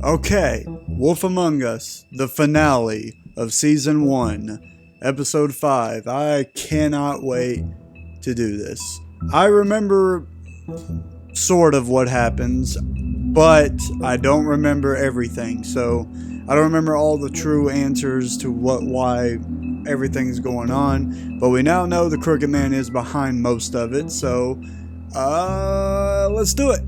Okay, Wolf Among Us, the finale of Season 1, Episode 5. I cannot wait to do this. I remember sort of what happens, but I don't remember everything, so I don't remember all the true answers to why everything's going on, but we now know the Crooked Man is behind most of it, so let's do it.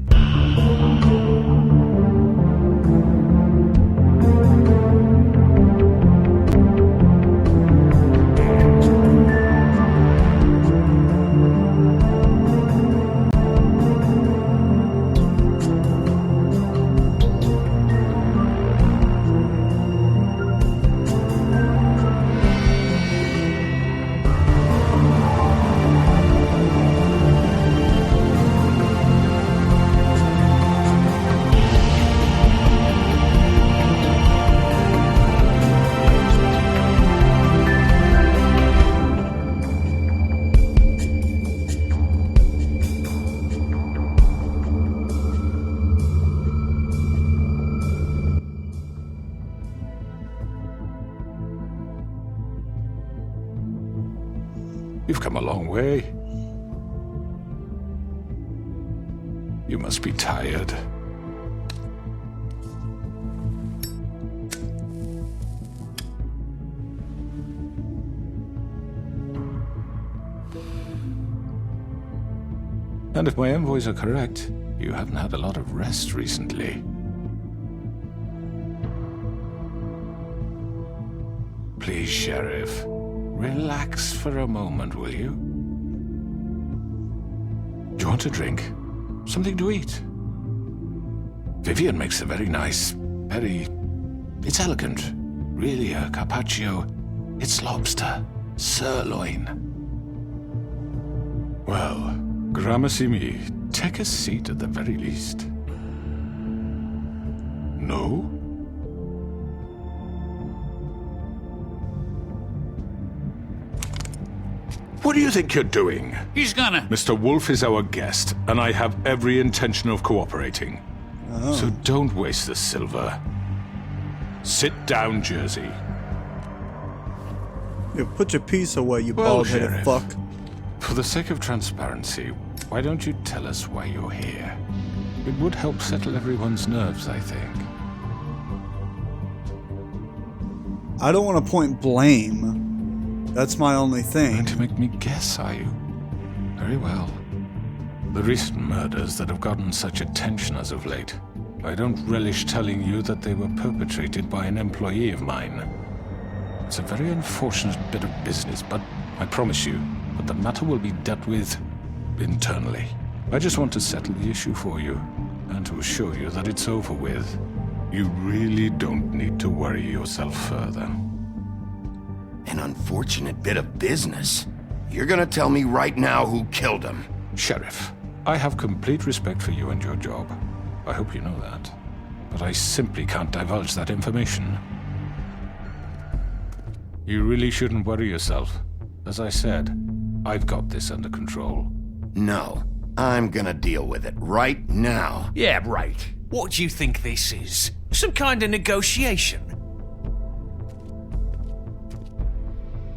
You've come a long way. You must be tired. And if my envoys are correct, you haven't had a lot of rest recently. Please, Sheriff. Relax for a moment, will you? Do you want a drink? Something to eat? Vivian makes a very nice, it's elegant. Really a carpaccio. It's lobster, sirloin. Well, gramercy me. Take a seat at the very least. No? What do you think you're doing? He's gonna... Mr. Wolfe is our guest, and I have every intention of cooperating. Oh. So don't waste the silver. Sit down, Jersey. You put your piece away, you bald-headed fuck. For the sake of transparency, why don't you tell us why you're here? It would help settle everyone's nerves, I think. I don't want to point blame. That's my only thing. Going to make me guess, are you? Very well. The recent murders that have gotten such attention as of late, I don't relish telling you that they were perpetrated by an employee of mine. It's a very unfortunate bit of business, but I promise you that the matter will be dealt with internally. I just want to settle the issue for you, and to assure you that it's over with. You really don't need to worry yourself further. An unfortunate bit of business? You're gonna tell me right now who killed him? Sheriff, I have complete respect for you and your job. I hope you know that. But I simply can't divulge that information. You really shouldn't worry yourself. As I said, I've got this under control. No, I'm gonna deal with it right now. Yeah, right. What do you think this is? Some kind of negotiation?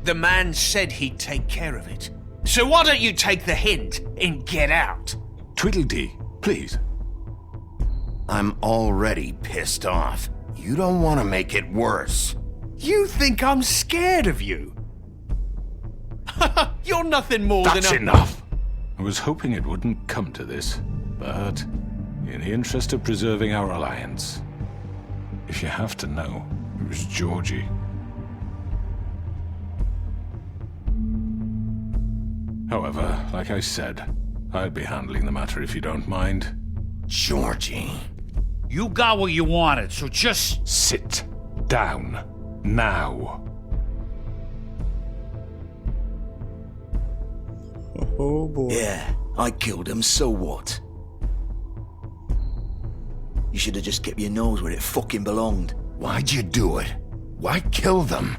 The man said he'd take care of it. So why don't you take the hint and get out? Tweedledee, please. I'm already pissed off. You don't want to make it worse. You think I'm scared of you? You're nothing more than a... That's enough! I was hoping it wouldn't come to this, but in the interest of preserving our alliance, if you have to know, it was Georgie. However, like I said, I'd be handling the matter if you don't mind. Georgie. You got what you wanted, so just... Sit down. Now. Oh boy. Yeah, I killed him, so what? You should have just kept your nose where it fucking belonged. Why'd you do it? Why kill them?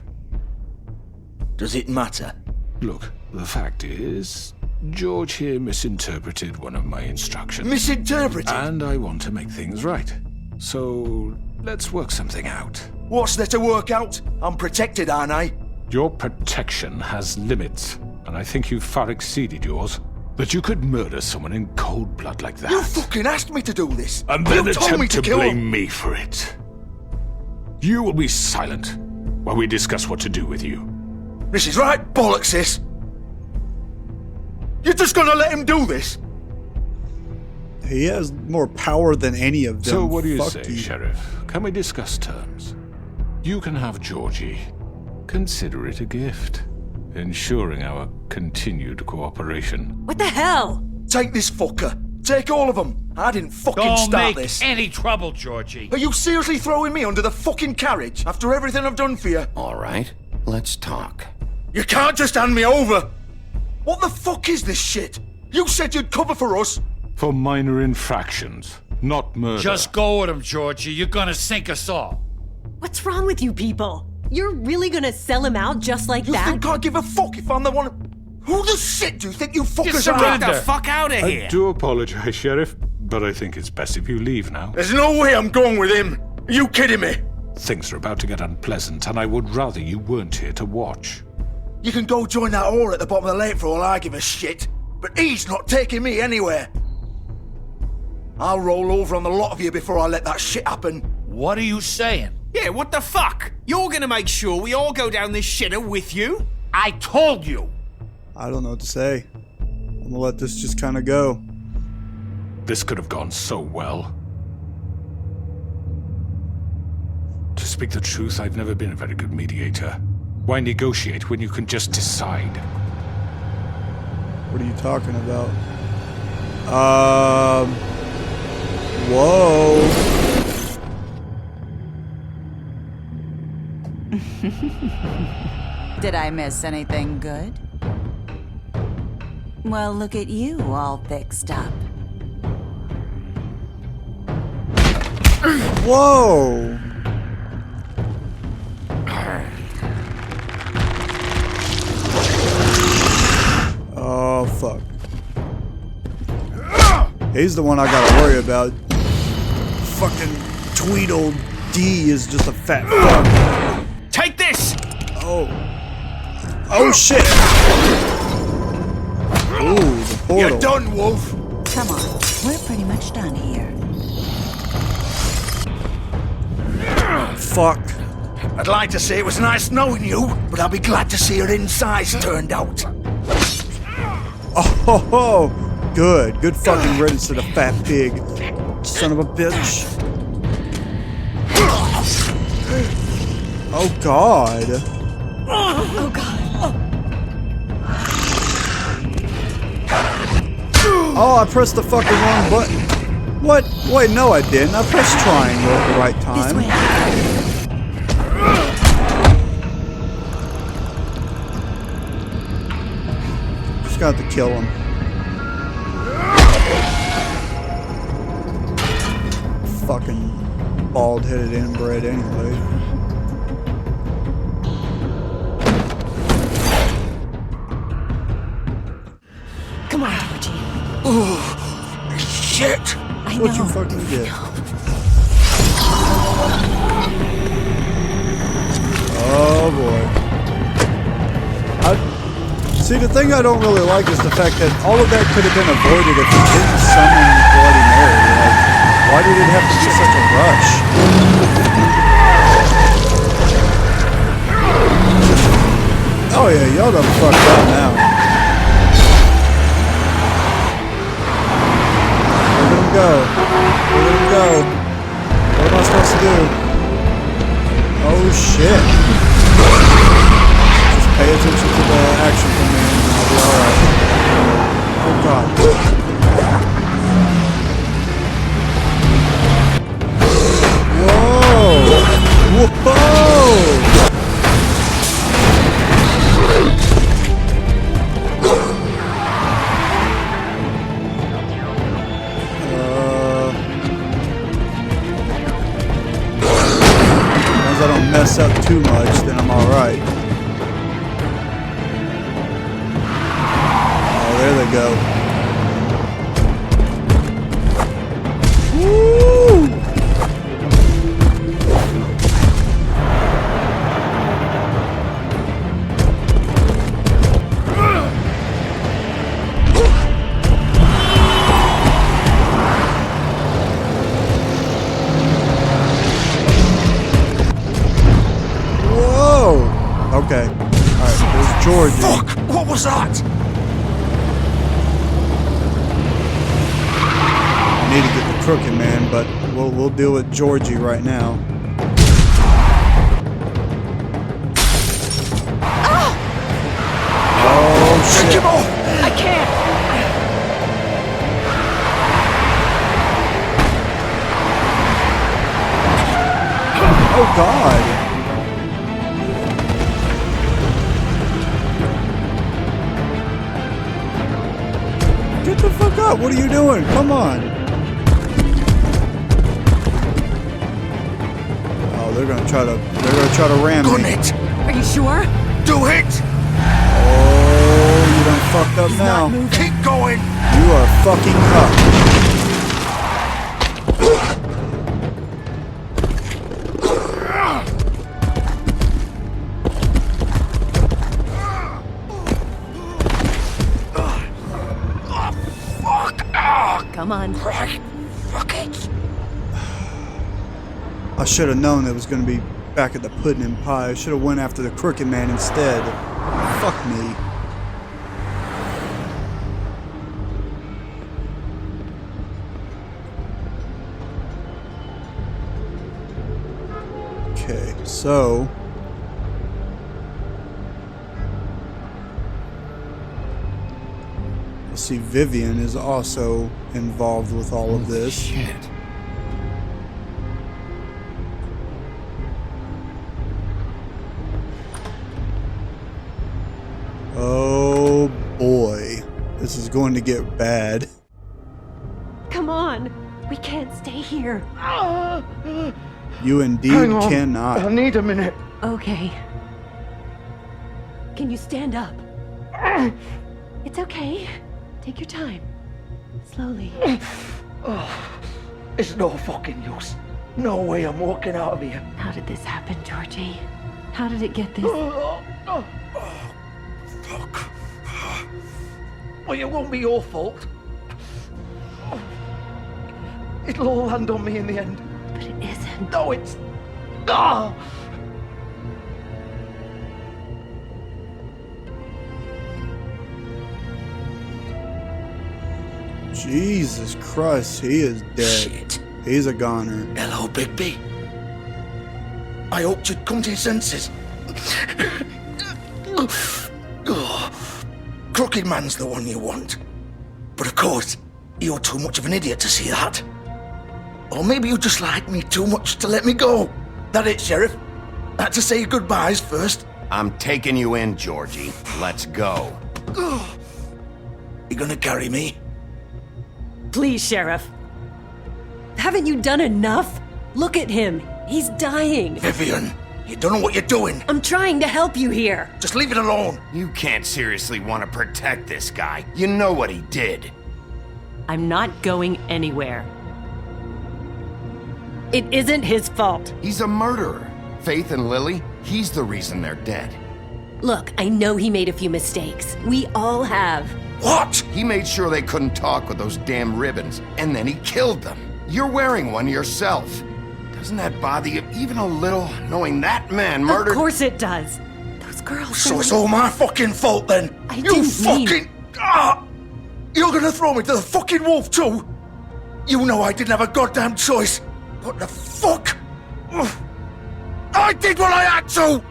Does it matter? Look, the fact is, George here misinterpreted one of my instructions. Misinterpreted? And I want to make things right. So, let's work something out. What's there to work out? I'm protected, aren't I? Your protection has limits, and I think you've far exceeded yours. That you could murder someone in cold blood like that. You fucking asked me to do this. And then you told me attempt to kill blame him. me for it. You will be silent while we discuss what to do with you. This is right bollocks, sis. You're just gonna let him do this? He has more power than any of them. So what do you Fuck say, Sheriff? Can we discuss terms? You can have Georgie. Consider it a gift, ensuring our continued cooperation. What the hell? Take this fucker. Take all of them. I didn't fucking Don't start make this. any trouble, Georgie. Are you seriously throwing me under the fucking carriage after everything I've done for you? All right, let's talk. You can't just hand me over. What the fuck is this shit? You said you'd cover for us. For minor infractions, not murder. Just go with him, Georgie. You're gonna sink us all. What's wrong with you people? You're really gonna sell him out just like You that? think I give a fuck if I'm the one? Who the shit do you think you fuckers are? Get the fuck out of I here. do apologize, Sheriff, but I think it's best if you leave now. There's no way I'm going with him. Are you kidding me? Things are about to get unpleasant, and I would rather you weren't here to watch. You can go join that whore at the bottom of the lake for all I give a shit. But he's not taking me anywhere. I'll roll over on the lot of you before I let that shit happen. What are you saying? Yeah, what the fuck? You're gonna make sure we all go down this shitter with you? I told you. I don't know what to say. I'm gonna let this just kind of go. This could have gone so well. To speak the truth, I've never been a very good mediator. Why negotiate when you can just decide? What are you talking about? Whoa. Did I miss anything good? Well, look at you, all fixed up. Whoa. Oh, fuck. He's the one I gotta worry about. Fucking Tweedle D is just a fat fuck. Take this! Oh. Oh, shit. Ooh, the portal. You're done, Wolf. Come on, we're pretty much done here. Fuck. I'd like to say it was nice knowing you, but I'll be glad to see your insides turned out. Oh, ho, ho. Good. Good fucking riddance to the fat pig. Son of a bitch. Oh, God. Oh god. Oh, I pressed the fucking wrong button. What? Wait, no I didn't. I pressed triangle at the right This time. way. Just got to kill him. Fucking bald-headed inbred anyway. Come on, Georgie. Shit! I know. What you fucking did? Oh boy. See, the thing I don't really like is the fact that all of that could have been avoided if he didn't summon Bloody Mary. Like, why did it have to be such a rush? Oh yeah, y'all done fucked up now. Look at him go. Look at him go. What am I supposed to do? Oh shit. Just pay attention to the action from me and I'll be alright. Oh god. Whoa! Whoa! As long as I don't mess up too much, then I'm alright. Oh, there they we go. Woo! Okay. Alright, there's Georgie. Fuck! What was that? I need to get the crooked man, but we'll deal with Georgie right now. Oh shit. Take him off! I can't! Oh god. Get the fuck up! What are you doing? Come on! Oh, they're gonna try to ram Gun me. it! Are you sure? Do it! Oh, you done fucked up now. Keep going! You are fucking up. Come on. Fuck it! I should have known it was going to be back at the pudding and pie. I should have went after the crooked man instead. Fuck me. Okay, so... let's see, Vivian is also involved with all of this. Shit. Oh boy, this is going to get bad. Come on. We can't stay here. You indeed Hang on. cannot. I need a minute. Okay. Can you stand up? It's okay. Take your time. Slowly. It's no fucking use. No way I'm walking out of here. How did this happen, Georgie? How did it get this? Fuck. Well, it won't be your fault. It'll all land on me in the end. But it isn't. No, it's... Ah! Jesus Christ, he is dead. Shit. He's a goner. Hello, Bigby. I hoped you'd come to your senses. Crooked man's the one you want. But of course, you're too much of an idiot to see that. Or maybe you just like me too much to let me go. That it, Sheriff? I had to say your goodbyes first. I'm taking you in, Georgie. Let's go. You gonna carry me? Please, Sheriff. Haven't you done enough? Look at him. He's dying. Vivian, you don't know what you're doing. I'm trying to help you here. Just leave it alone. You can't seriously want to protect this guy. You know what he did. I'm not going anywhere. It isn't his fault. He's a murderer. Faith and Lily, he's the reason they're dead. Look, I know he made a few mistakes. We all have. What? He made sure they couldn't talk with those damn ribbons, and then he killed them. You're wearing one yourself. Doesn't that bother you even a little, knowing that man murdered... Of course it does. Those girls... So it's all my fucking fault then? I You didn't mean- fucking... Ah! You're gonna throw me to the fucking wolf too? You know I didn't have a goddamn choice. What the fuck? Ugh. I did what I had to!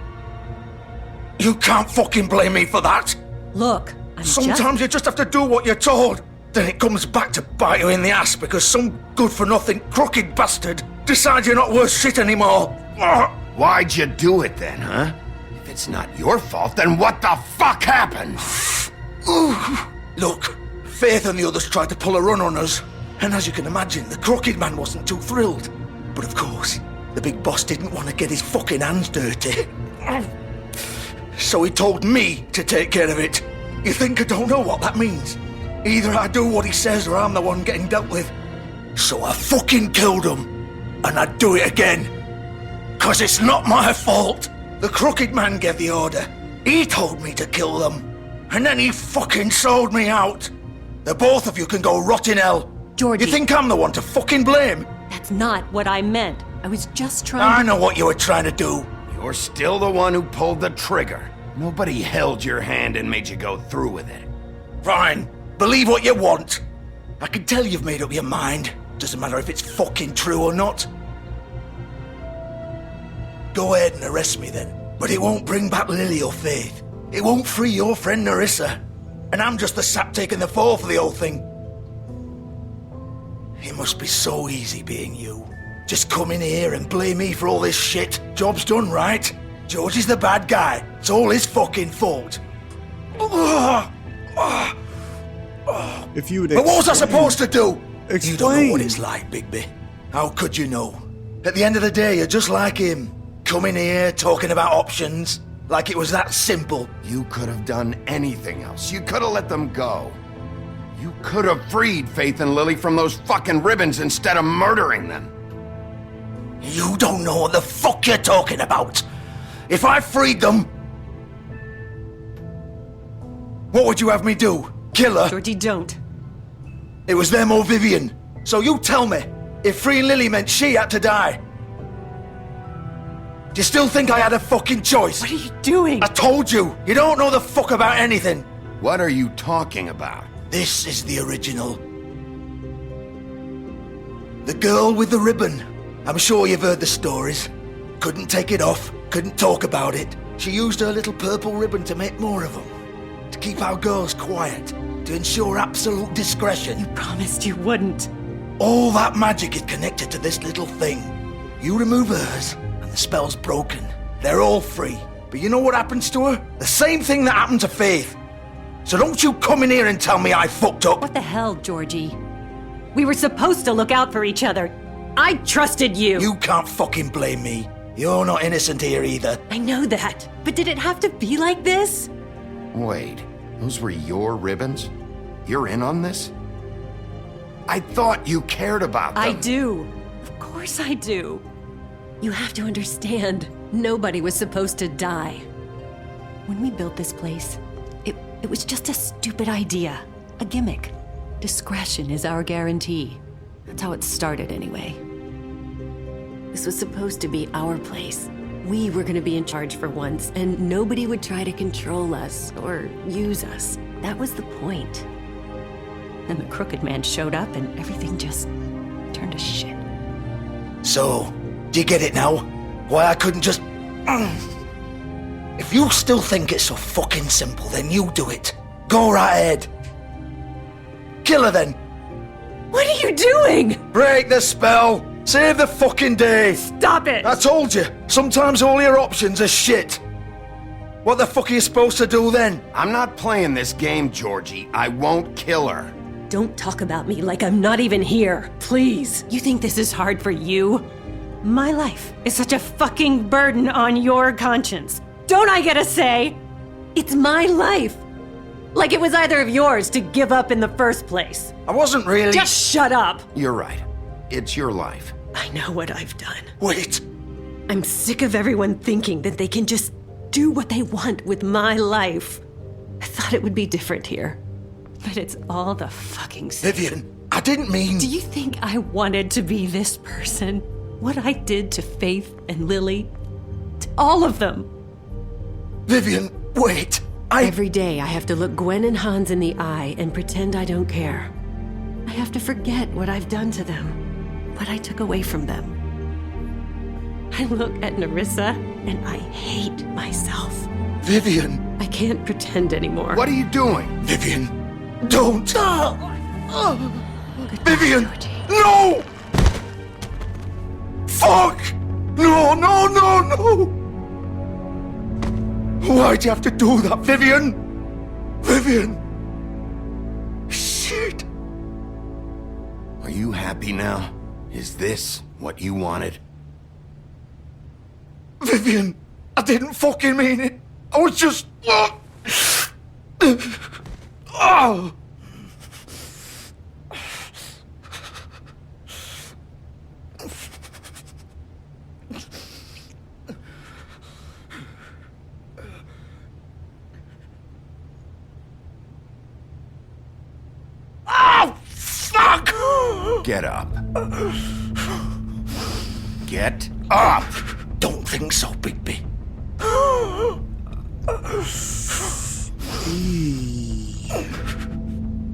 You can't fucking blame me for that. Look, I'm Sometimes you just have to do what you're told. Then it comes back to bite you in the ass because some good-for-nothing crooked bastard decides you're not worth shit anymore. Ugh. Why'd you do it then, huh? If it's not your fault, then what the fuck happened? Look, Faith and the others tried to pull a run on us. And as you can imagine, the crooked man wasn't too thrilled. But of course, the big boss didn't want to get his fucking hands dirty. So he told me to take care of it. You think I don't know what that means? Either I do what he says or I'm the one getting dealt with. So I fucking killed him. And I'd do it again. 'Cause it's not my fault. The crooked man gave the order. He told me to kill them. And then he fucking sold me out. The both of you can go rot in hell. Georgie. You think I'm the one to fucking blame? That's not what I meant. I was just I trying to... know what you were trying to do. You're still the one who pulled the trigger. Nobody held your hand and made you go through with it. Fine. Believe what you want. I can tell you've made up your mind. Doesn't matter if it's fucking true or not. Go ahead and arrest me then. But it won't bring back Lily or Faith. It won't free your friend Nerissa. And I'm just the sap taking the fall for the whole thing. It must be so easy being you. Just come in here and blame me for all this shit. Job's done, right? George is the bad guy. It's all his fucking fault. If you would But what was I supposed to do? Explain. You don't know what it's like, Bigby. How could you know? At the end of the day, you're just like him. Coming here, talking about options. Like it was that simple. You could have done anything else. You could have let them go. You could have freed Faith and Lily from those fucking ribbons instead of murdering them. You don't know what the fuck you're talking about. If I freed them... What would you have me do? Kill her? Georgie, don't. It was them or Vivian. So you tell me, if freeing Lily meant she had to die. Do you still think I had a fucking choice? What are you doing? I told you, you don't know the fuck about anything. What are you talking about? This is the original. The girl with the ribbon. I'm sure you've heard the stories. Couldn't take it off, couldn't talk about it. She used her little purple ribbon to make more of them. To keep our girls quiet. To ensure absolute discretion. You promised you wouldn't. All that magic is connected to this little thing. You remove hers, and the spell's broken. They're all free. But you know what happens to her? The same thing that happened to Faith. So don't you come in here and tell me I fucked up. What the hell, Georgie? We were supposed to look out for each other. I trusted you. You can't fucking blame me. You're not innocent here either. I know that. But did it have to be like this? Wait, those were your ribbons? You're in on this? I thought you cared about them. I do. Of course I do. You have to understand, nobody was supposed to die. When we built this place, it was just a stupid idea. A gimmick. Discretion is our guarantee. That's how it started anyway. This was supposed to be our place. We were gonna be in charge for once, and nobody would try to control us or use us. That was the point. Then the crooked man showed up and everything just turned to shit. So, do you get it now? Why I couldn't just... If you still think it's so fucking simple, then you do it. Go right ahead. Kill her then. What are you doing? Break the spell. Save the fucking day. Stop it! I told you, sometimes all your options are shit. What the fuck are you supposed to do then? I'm not playing this game, Georgie. I won't kill her. Don't talk about me like I'm not even here. Please. You think this is hard for you? My life is such a fucking burden on your conscience. Don't I get a say? It's my life. Like it was either of yours to give up in the first place. I wasn't really... Just shut up. You're right. It's your life. I know what I've done. Wait. I'm sick of everyone thinking that they can just do what they want with my life. I thought it would be different here. But it's all the fucking same. Vivian, I didn't mean... Do you think I wanted to be this person? What I did to Faith and Lily? To all of them? Vivian, wait. Every day I have to look Gwen and Hans in the eye and pretend I don't care. I have to forget what I've done to them, what I took away from them. I look at Nerissa and I hate myself. Vivian. I can't pretend anymore. What are you doing? Vivian, don't. Vivian, Georgie. no! Fuck! No, no, no, no! Why'd you have to do that, Vivian? Vivian! Shit! Are you happy now? Is this what you wanted? Vivian, I didn't fucking mean it. I was just... Oh. get up. Get up! Don't think so, Bigby.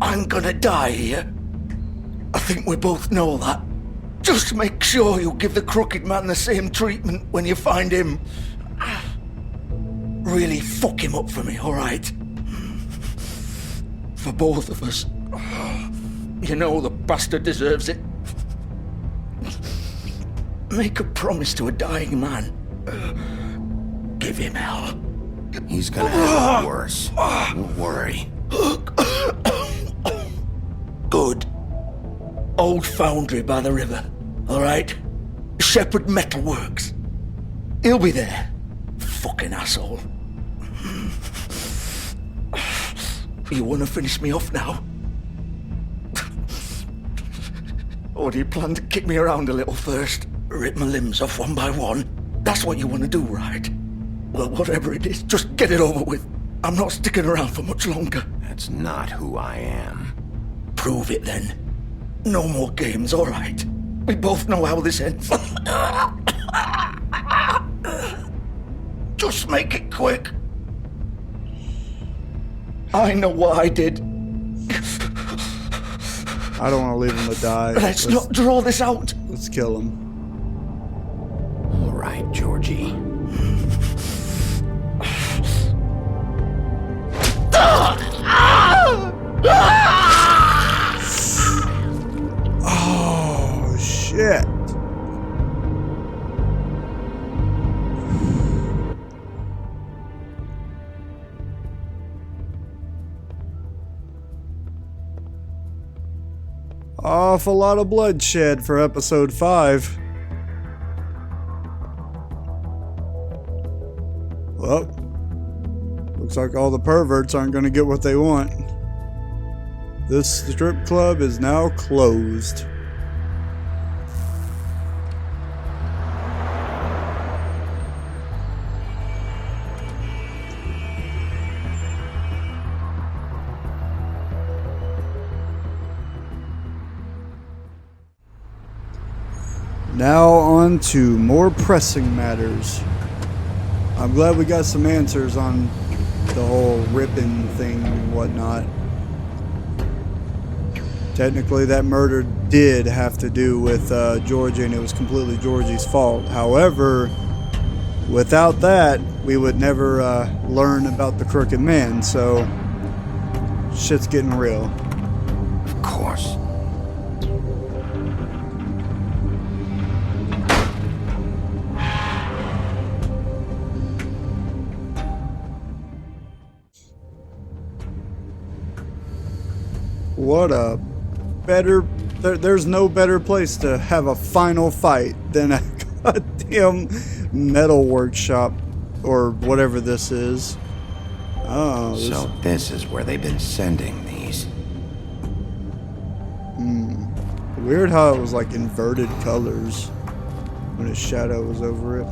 I'm gonna die here. I think we both know that. Just make sure you give the crooked man the same treatment when you find him. Really fuck him up for me, alright? For both of us. You know the bastard deserves it. Make a promise to a dying man. Give him hell. He's gonna have it worse. Don't worry. Good. Old foundry by the river, alright? Shepherd Metalworks. He'll be there. Fucking asshole. You wanna finish me off now? Or do you plan to kick me around a little first? Rip my limbs off one by one? That's what you wanna do, right? Well, whatever it is, just get it over with. I'm not sticking around for much longer. That's not who I am. Prove it then. No more games, alright? We both know how this ends. Just make it quick. I know what I did. I don't want to leave him to die. Let's not draw this out. Let's kill him. All right, Georgie. Oh, shit. Awful lot of bloodshed for episode 5. Well, looks like all the perverts aren't going to get what they want. This strip club is now closed. Now on to more pressing matters. I'm glad we got some answers on the whole ripping thing and whatnot. Technically, that murder did have to do with Georgie, and it was completely Georgie's fault. However, without that, we would never learn about the crooked man, so shit's getting real. Of course. What a better... There's no better place to have a final fight than a goddamn metal workshop or whatever this is. Oh, So this is where they've been sending these. Weird how it was like inverted colors when his shadow was over it.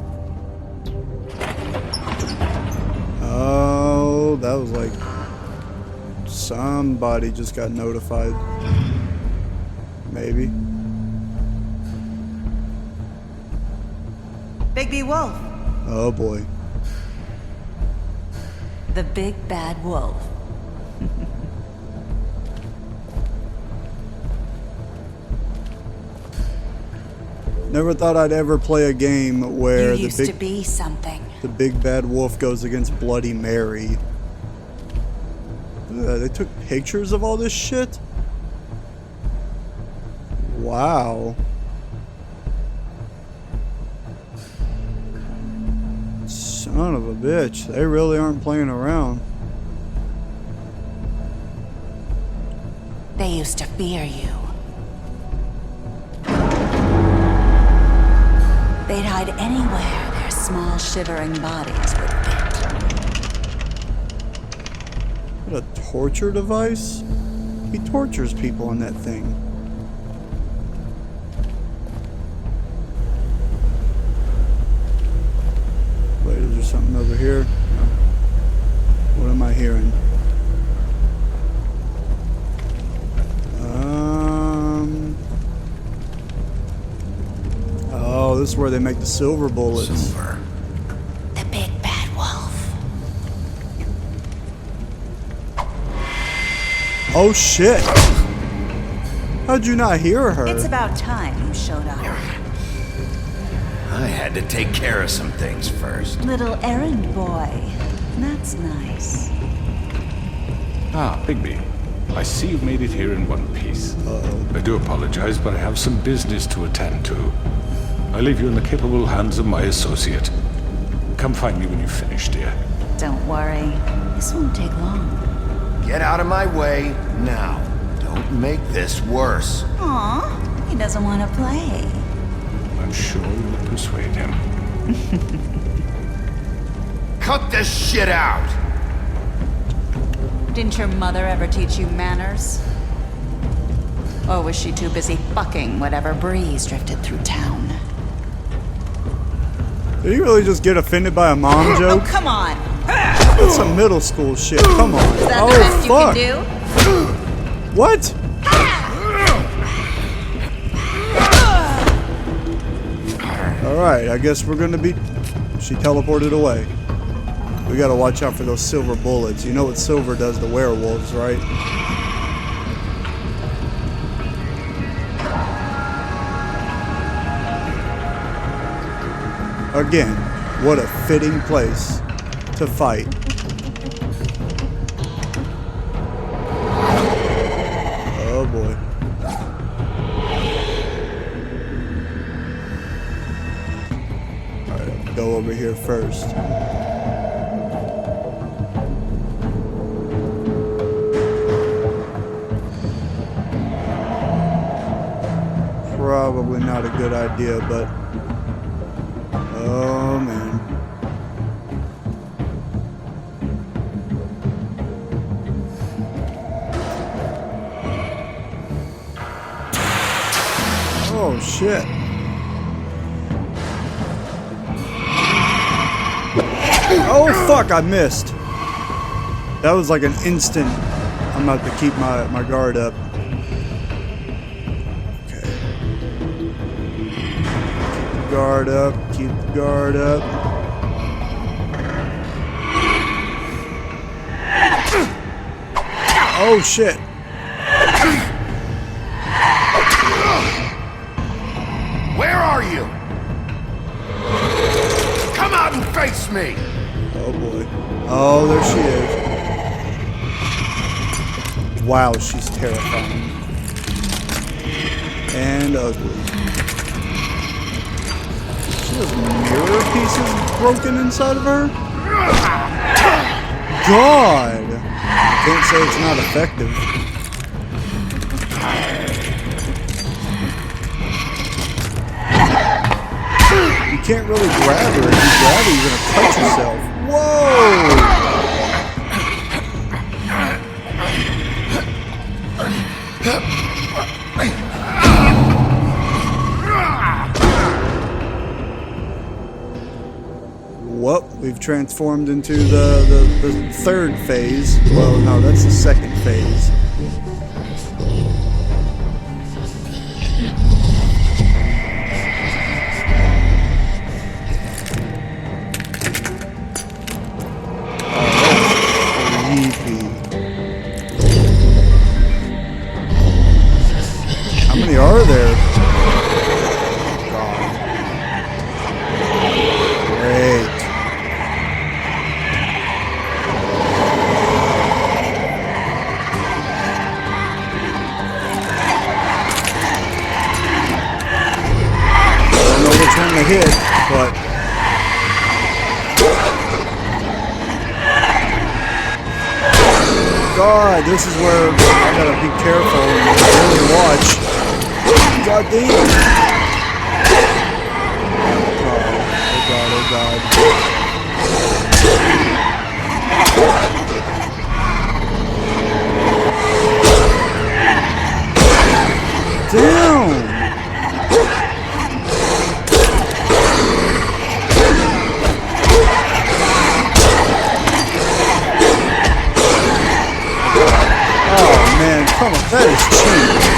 Oh, that was like... Somebody just got notified. Maybe. Bigby Wolfe. Oh boy. The big bad wolf. Never thought I'd ever play a game where You used to be something. the big bad wolf goes against Bloody Mary. They took pictures of all this shit? Wow. Son of a bitch. They really aren't playing around. They used to fear you. They'd hide anywhere their small shivering bodies would fit. What a torture device? He tortures people on that thing. Wait, is there something over here? No. What am I hearing? this is where they make the silver bullets. Silver. The big bad wolf. Oh shit! How'd you not hear her? It's about time you showed up. I had to take care of some things first. Little errand boy. That's nice. Ah, Bigby. I see you've made it here in one piece. I do apologize, but I have some business to attend to. I leave you in the capable hands of my associate. Come find me when you've finished, dear. Don't worry. This won't take long. Get out of my way now. Don't make this worse. Aw, he doesn't want to play. I'm sure you'll persuade him. Cut this shit out! Didn't your mother ever teach you manners? Or was she too busy fucking whatever breeze drifted through town? Did you really just get offended by a mom joke? Oh, come on! That's some middle school shit. Come on. Is that Oh the best fuck! you can do? What? Alright, I guess we're gonna be... She teleported away. We gotta watch out for those silver bullets. You know what silver does to werewolves, right? Again, what a fitting place to fight. Oh boy. Alright, I'll go over here first. Probably not a good idea, but... Oh man. Oh shit. Oh fuck, I missed. That was like an instant. I'm about to keep my guard up. Okay. Guard up, keep the guard up. Oh shit. Where are you? Come out and face me! Oh boy. Oh, there she is. Wow, she's terrifying. And ugly. She has mirror pieces broken inside of her? God! I can't say it's not effective. You can't really grab her. If you grab her, you're gonna cut yourself. Whoa! Well, we've transformed into the third phase. Well, no, that's the second phase. How many are there? God. Great. I don't know which one to hit, but God, this is where I gotta be careful and really watch. God damn. Oh God, oh God. Damn. Oh man, come on, that is cheap.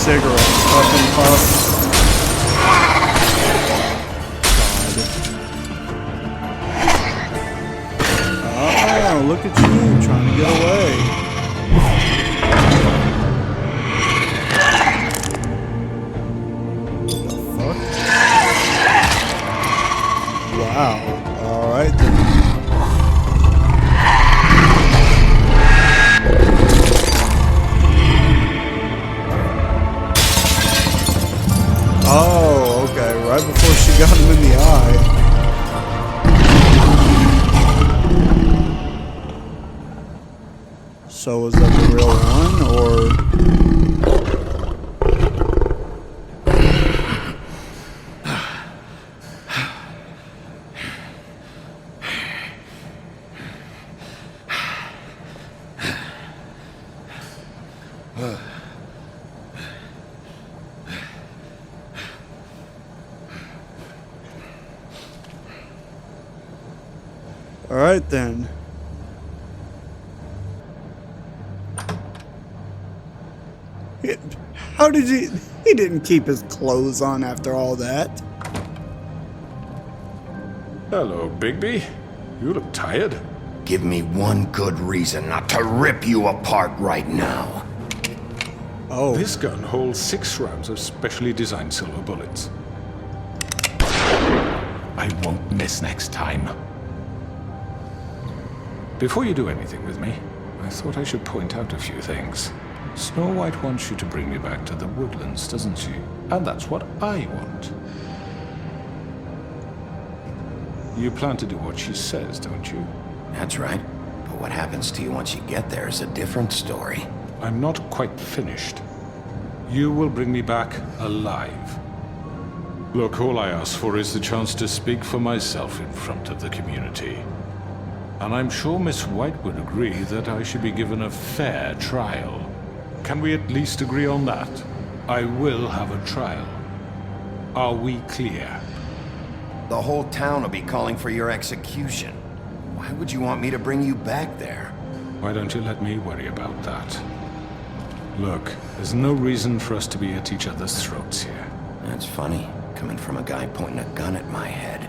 cigarettes. Puff and puff. Oh, look at you trying to get away. What the fuck? Wow. Alright then. Oh, okay. Right before she got him in the eye. So is that the real one, or... All right then. How did he didn't keep his clothes on after all that. Hello, Bigby. You look tired. Give me one good reason not to rip you apart right now. Oh. This gun holds 6 rounds of specially designed silver bullets. I won't miss next time. Before you do anything with me, I thought I should point out a few things. Snow White wants you to bring me back to the woodlands, doesn't she? And that's what I want. You plan to do what she says, don't you? That's right. But what happens to you once you get there is a different story. I'm not quite finished. You will bring me back alive. Look, all I ask for is the chance to speak for myself in front of the community. And I'm sure Miss White would agree that I should be given a fair trial. Can we at least agree on that? I will have a trial. Are we clear? The whole town will be calling for your execution. Why would you want me to bring you back there? Why don't you let me worry about that? Look, there's no reason for us to be at each other's throats here. That's funny, coming from a guy pointing a gun at my head.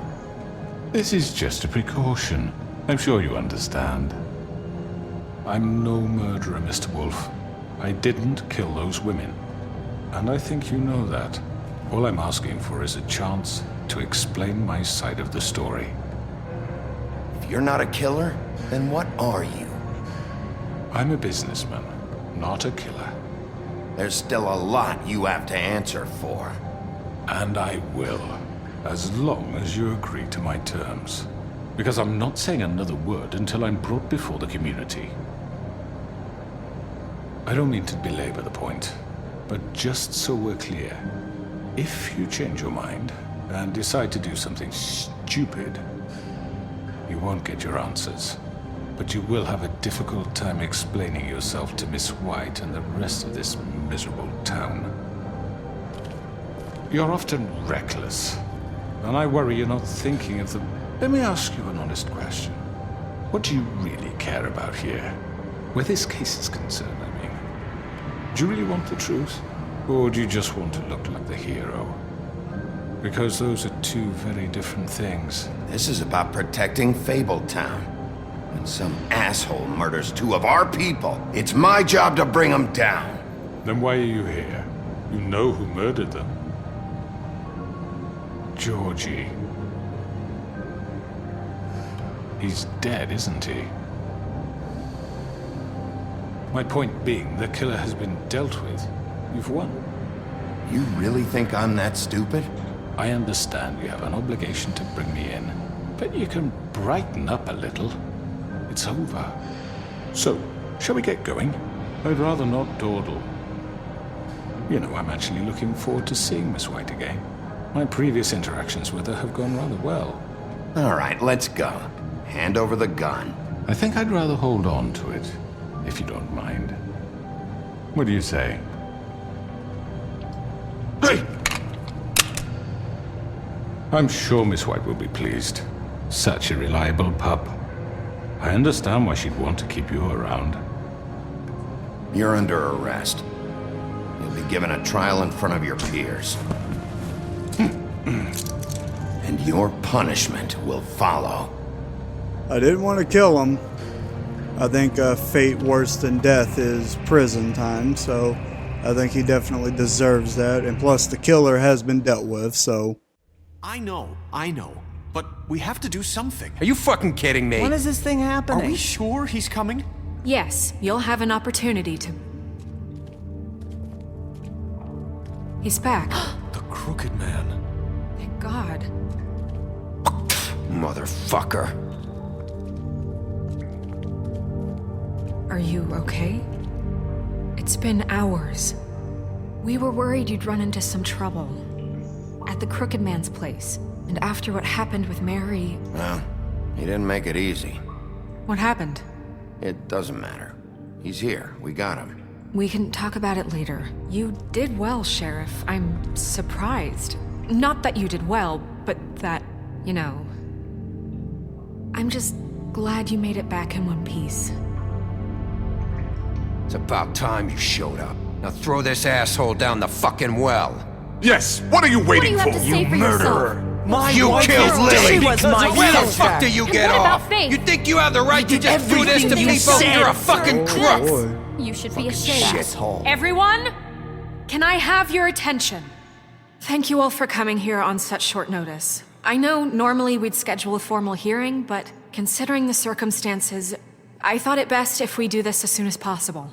This is just a precaution. I'm sure you understand. I'm no murderer, Mr. Wolfe. I didn't kill those women. And I think you know that. All I'm asking for is a chance to explain my side of the story. If you're not a killer, then what are you? I'm a businessman, not a killer. There's still a lot you have to answer for. And I will, as long as you agree to my terms. Because I'm not saying another word until I'm brought before the community. I don't mean to belabor the point, but just so we're clear, if you change your mind and decide to do something stupid, you won't get your answers. But you will have a difficult time explaining yourself to Miss White and the rest of this miserable town. You're often reckless, and I worry you're not thinking of the... Let me ask you an honest question. What do you really care about here? Where this case is concerned, I mean. Do you really want the truth? Or do you just want to look like the hero? Because those are two very different things. This is about protecting Fabletown. When some asshole murders 2 of our people, it's my job to bring them down. Then why are you here? You know who murdered them. Georgie. He's dead, isn't he? My point being, the killer has been dealt with. You've won. You really think I'm that stupid? I understand you have an obligation to bring me in, but you can brighten up a little. It's over. So, shall we get going? I'd rather not dawdle. You know, I'm actually looking forward to seeing Miss White again. My previous interactions with her have gone rather well. All right, let's go. Hand over the gun. I think I'd rather hold on to it, if you don't mind. What do you say? Hey! I'm sure Miss White will be pleased. Such a reliable pup. I understand why she'd want to keep you around. You're under arrest. You'll you'll be given a trial in front of your peers. And your punishment will follow. I didn't want to kill him. I think fate worse than death is prison time, so I think he definitely deserves that. And plus, the killer has been dealt with, so... I know. But we have to do something. Are you fucking kidding me? When is this thing happening? Are we sure he's coming? Yes, you'll have an opportunity to... He's back. The Crooked Man. Thank God. Motherfucker. Are you okay? It's been hours. We were worried you'd run into some trouble. At the Crooked Man's place. And after what happened with Mary... Well, he didn't make it easy. What happened? It doesn't matter. He's here. We got him. We can talk about it later. You did well, Sheriff. I'm surprised. Not that you did well, but that, you know... I'm just glad you made it back in one piece. It's about time you showed up. Now throw this asshole down the fucking well. Yes, what are you waiting What do you have to say for murderer. My You wife killed is dead. Lily. She was my Where the sister. fuck do you And get what about off? Faith? You think you have the right to did just do this to everything you people? said. You're a fucking Sir, crook. Boy. You should be ashamed. Shithole. Everyone, can I have your attention? Thank you all for coming here on such short notice. I know normally we'd schedule a formal hearing, but considering the circumstances, I thought it best if we do this as soon as possible.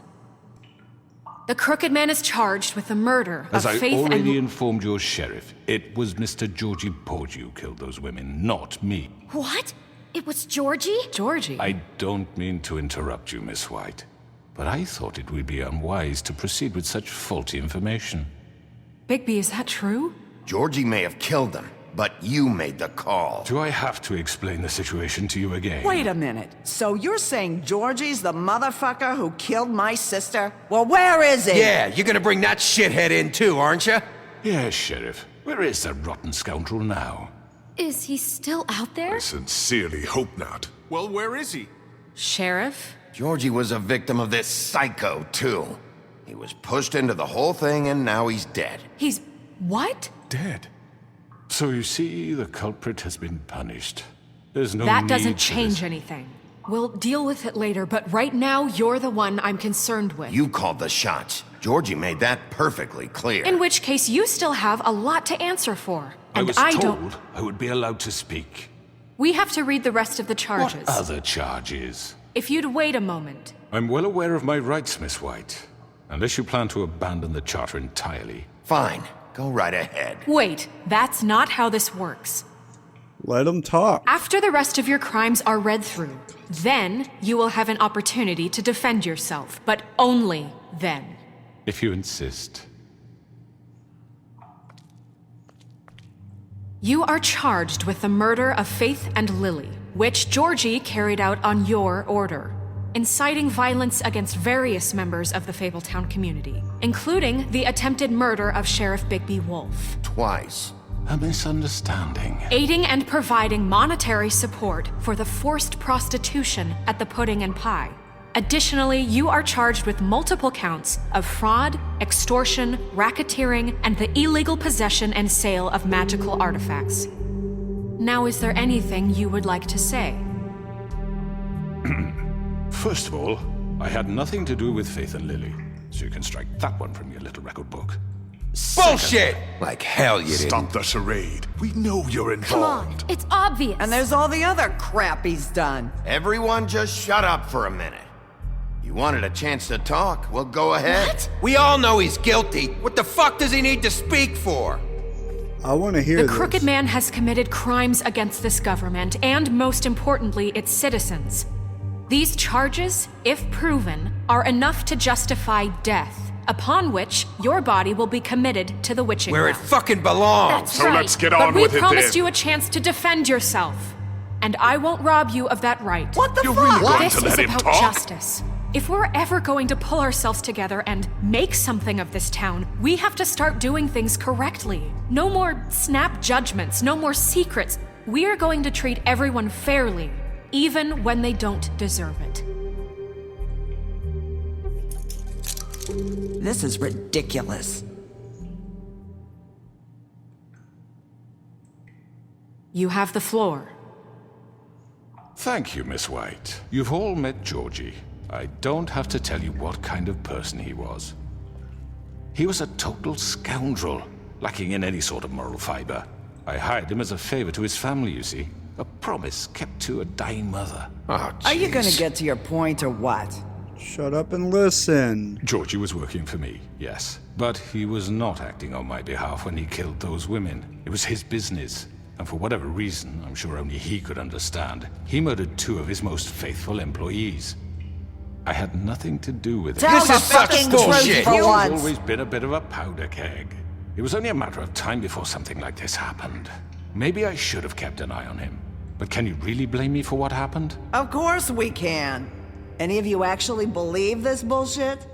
The Crooked Man is charged with the murder As of I Faith already and... informed your sheriff, it was Mr. Georgie Porgy who killed those women, not me. What? It was Georgie? Georgie? I don't mean to interrupt you, Miss White, but I thought it would be unwise to proceed with such faulty information. Bigby, is that true? Georgie may have killed them, but you made the call. Do I have to explain the situation to you again? Wait a minute. So you're saying Georgie's the motherfucker who killed my sister? Well, where is he? Yeah, you're gonna bring that shithead in too, aren't you? Yes, Sheriff. Where is that rotten scoundrel now? Is he still out there? sincerely hope not. Well, where is he? Sheriff? Georgie was a victim of this psycho, too. He was pushed into the whole thing and now he's dead. He's... what? Dead. So you see, the culprit has been punished. There's no That need doesn't for change this. anything. We'll deal with it later, but right now, you're the one I'm concerned with. You called the shots. Georgie made that perfectly clear. In which case, you still have a lot to answer for. I And was I told don't... I would be allowed to speak. We have to read the rest of the charges. What other charges? If you'd wait a moment. I'm well aware of my rights, Miss White. Unless you plan to abandon the charter entirely. Fine. Go right ahead. Wait, that's not how this works. Let him talk. After the rest of your crimes are read through, then you will have an opportunity to defend yourself, but only then. If you insist. You are charged with the murder of Faith and Lily, which Georgie carried out on your order, inciting violence against various members of the Fabletown community, including the attempted murder of Sheriff Bigby Wolfe. Twice. A misunderstanding. Aiding and providing monetary support for the forced prostitution at the Pudding and Pie. Additionally, you are charged with multiple counts of fraud, extortion, racketeering, and the illegal possession and sale of magical artifacts. Now, is there anything you would like to say? First of all, I had nothing to do with Faith and Lily, so you can strike that one from your little record book. Bullshit! Like hell you didn't. Stop the charade. We know you're Come on, involved. it's obvious. And there's all the other crap he's done. Everyone just shut up for a minute. You wanted a chance to talk? Well, go ahead. What? We all know he's guilty. What the fuck does he need to speak for? I want to hear The this. Crooked Man has committed crimes against this government and, most importantly, its citizens. These charges, if proven, are enough to justify death, upon which your body will be committed to the witching Where it well. fucking belongs. That's So right. let's get But on we with it promised then. you a chance to defend yourself, and I won't rob you of that right. What the You're fuck? really going This to is let him about talk? justice. If we're ever going to pull ourselves together and make something of this town, we have to start doing things correctly. No more snap judgments, no more secrets. We are going to treat everyone fairly, even when they don't deserve it. This is ridiculous. You have the floor. Thank you, Miss White. You've all met Georgie. I don't have to tell you what kind of person he was. He was a total scoundrel, lacking in any sort of moral fiber. I hired him as a favor to his family, you see. A promise kept to a dying mother. Oh, Are you gonna get to your point or what? Shut up and listen. Georgie was working for me, yes. But he was not acting on my behalf when he killed those women. It was his business. And for whatever reason, I'm sure only he could understand, he murdered 2 of his most faithful employees. I had nothing to do with it. Tell the fucking truth I've for once. always been a bit of a powder keg. It was only a matter of time before something like this happened. Maybe I should have kept an eye on him. But can you really blame me for what happened? Of course we can. Any of you actually believe this bullshit?